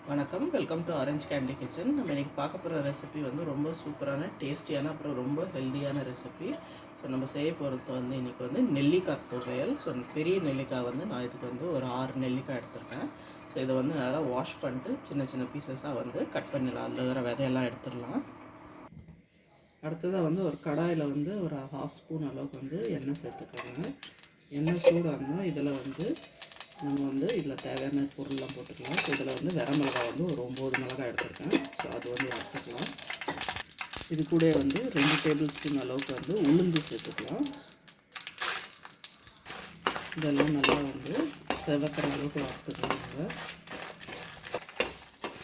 வணக்கம், welcome to orange candy kitchen. நம்ம இன்றைக்கி பார்க்க போகிற ரெசிபி வந்து ரொம்ப சூப்பரான, டேஸ்டியான, அப்புறம் ரொம்ப ஹெல்த்தியான ரெசிபி. ஸோ நம்ம செய்ய போகிறது வந்து இன்றைக்கி வந்து நெல்லிக்காய் துவையல். ஸோ பெரிய நெல்லிக்காய் வந்து நான் இதுக்கு வந்து ஒரு 6 நெல்லிக்காய் எடுத்திருக்கேன். ஸோ இதை வந்து நல்லா வாஷ் பண்ணிட்டு சின்ன சின்ன பீசஸாக வந்து கட் பண்ணிடலாம். அதில் இருக்கிற விதையெல்லாம் எடுத்துடலாம். அடுத்ததாக வந்து ஒரு கடாயில் வந்து ஒரு 1/2 ஸ்பூன் அளவுக்கு வந்து எண்ணெய் சேர்த்துக்கோங்க. எண்ணெய் சூடாகணும். இதில் வந்து நம்ம வந்து இதில் தேவையான பொருள்லாம் போட்டுக்கலாம். ஸோ இதில் வந்து வரமிளகாய் வந்து ஒரு 9 மிளகாய் எடுத்துருக்கேன். ஸோ அது வந்து வறுத்துக்கலாம். இது கூட வந்து 2 டேபிள் ஸ்பூன் அளவுக்கு வந்து உளுந்து சேர்த்துக்கலாம். இதெல்லாம் நல்லா வந்து செவக்கிற அளவுக்கு வறுத்துக்கலாம்.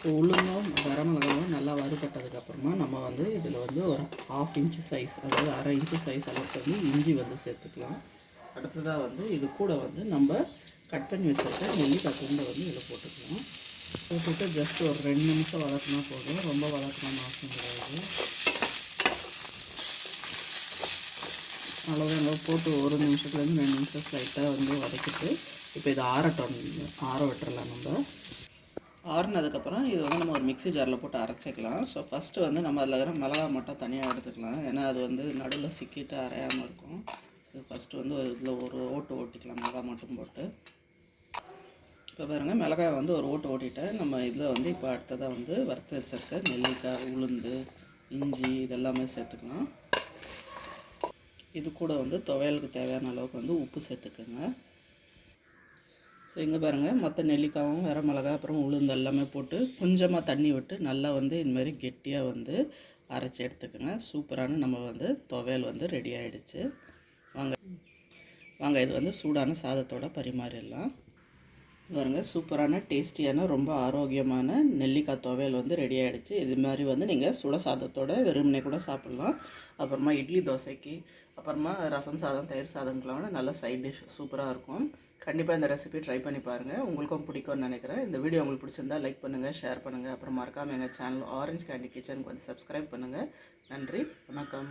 ஸோ உளுந்தும் வரமிளகாவும் நல்லா வறுபட்டதுக்கப்புறமா நம்ம வந்து இதில் வந்து ஒரு 1/2 இன்ச்சு சைஸ், அதாவது 1/2 இன்ச்சு சைஸ் அளவுக்கு வந்து இஞ்சி வந்து சேர்த்துக்கலாம். அடுத்ததாக வந்து இது கூட வந்து நம்ம கட் பண்ணி வச்சுருக்க நெல்லிக்காய் துண்டை வந்து இதில் போட்டுக்கலாம். போட்டுட்டு ஜஸ்ட் ஒரு 2 நிமிஷம் வளர்த்தினா போதும், ரொம்ப வளர்க்கணும்னு அவசியம் கிடையாது. அவ்வளோதான், போட்டு 1 நிமிஷத்துலேருந்து 2 நிமிஷம் லைட்டாக வந்து வதக்கிட்டு இப்போ இதை ஆற விட்டுறலாம். நம்ம ஆறுனதுக்கப்புறம் இது வந்து நம்ம ஒரு மிக்ஸி ஜாரில் போட்டு அரைச்சிக்கலாம். ஸோ ஃபஸ்ட்டு வந்து நம்ம அதில் இருக்கிற மிளகா மட்டும் தனியாக எடுத்துக்கலாம், ஏன்னா அது வந்து நடுவில் சிக்கிட்டு அரையாமல் இருக்கும். ஸோ ஃபஸ்ட்டு வந்து இதில் ஒரு ஓட்டு ஓட்டிக்கலாம், மிளகா மட்டும் போட்டு. இப்போ பாருங்கள், மிளகாய் வந்து ஒரு ஓட்டு ஓட்டிட்டேன். நம்ம இதில் வந்து இப்போ அடுத்ததாக வந்து வறுத்து வச்சிருக்க நெல்லிக்காய், உளுந்து, இஞ்சி இதெல்லாமே சேர்த்துக்கலாம். இது கூட வந்து துவையலுக்கு தேவையான அளவுக்கு வந்து உப்பு சேர்த்துக்கோங்க. ஸோ இங்கே பாருங்கள், மற்ற நெல்லிக்காயும் வேறு மிளகாய் அப்புறம் உளுந்து எல்லாமே போட்டு கொஞ்சமாக தண்ணி விட்டு நல்லா வந்து இந்தமாதிரி கெட்டியாக வந்து அரைச்சி எடுத்துக்கோங்க. சூப்பரான நம்ம வந்து துவையல் வந்து ரெடி ஆகிடுச்சு. வாங்க இது வந்து சூடான சாதத்தோடு பரிமாறிடலாம். பாருங்க, சூப்பரான, டேஸ்டியான, ரொம்ப ஆரோக்கியமான நெல்லிக்காய் துவையல் வந்து ரெடி ஆகிடுச்சு. இது மாதிரி வந்து நீங்கள் சுட சாதத்தோட வெறுமனே கூட சாப்பிட்லாம். அப்புறமா இட்லி தோசைக்கு, அப்புறமா ரசம் சாதம், தயிர் சாதம்க்கெலாம் நல்ல சைட் டிஷ் சூப்பராக இருக்கும். கண்டிப்பாக இந்த ரெசிபி ட்ரை பண்ணி பாருங்கள், உங்களுக்கும் பிடிக்கும்னு நினைக்கிறேன். இந்த வீடியோ உங்களுக்கு பிடிச்சிருந்தா லைக் பண்ணுங்கள், ஷேர் பண்ணுங்கள், அப்புறம் மறக்காமல் எங்கள் சேனல் ஆரஞ்ச் கேண்டி கிச்சனுக்கு வந்து சப்ஸ்கிரைப் பண்ணுங்கள். நன்றி, வணக்கம்.